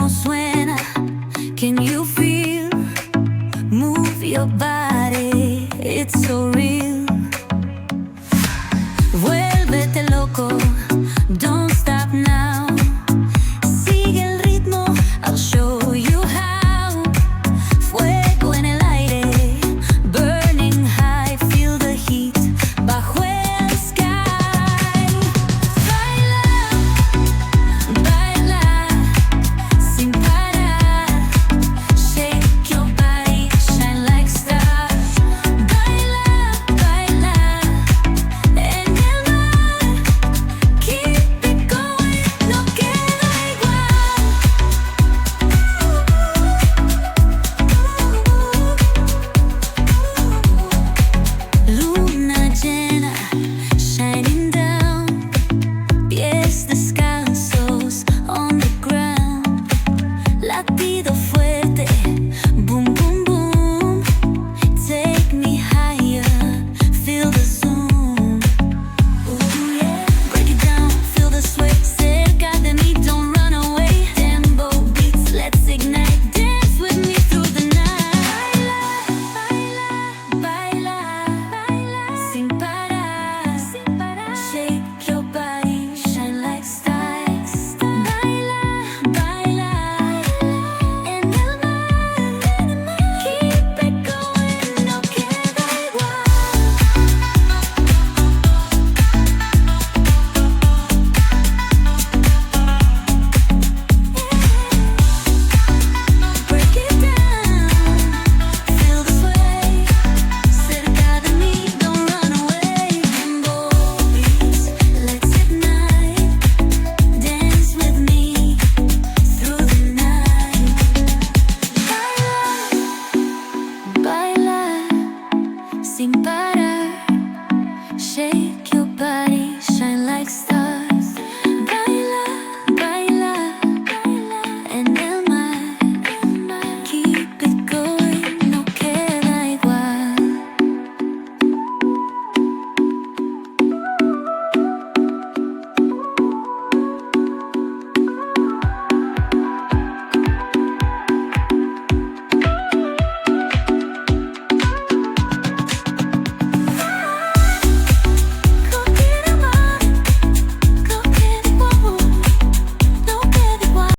ritmo suena. Can you feel? Move your body, it's so real. Vuélvete loco, don't stop now. Sigue el ritmo, I'll show you how. Fuego en el aire, burning high, feel the heat bajo el sky. Baila, baila, sin parar. Shake your body, shine like stars. Baila, baila, en el mar. Keep it going, no queda igual. Luna llena, shining down. Pies descalzos on the ground. Latido fuerte, boom, boom, boom. Take me higher, feel the zoom. Ooh, yeah. Break it down, feel the sway. Cerca de mí, don't run away. Tempo beats, let's ignite. Dance with me through the night. Baila, baila, baila, sin parar, sin parar. Shake your body, shine like stars. Baila, baila, en el mar. Keep it going, no queda igual. Break it down, feel the sway. Cerca de mí, don't run away. Tempo beats, let's ignite. Dance with me through the night. Baila, baila, sin parar. Shake your body, shine like stars. Baila, baila, baila, en el mar. Keep it going, no queda igual. No queda igual, no queda igual, no queda igual.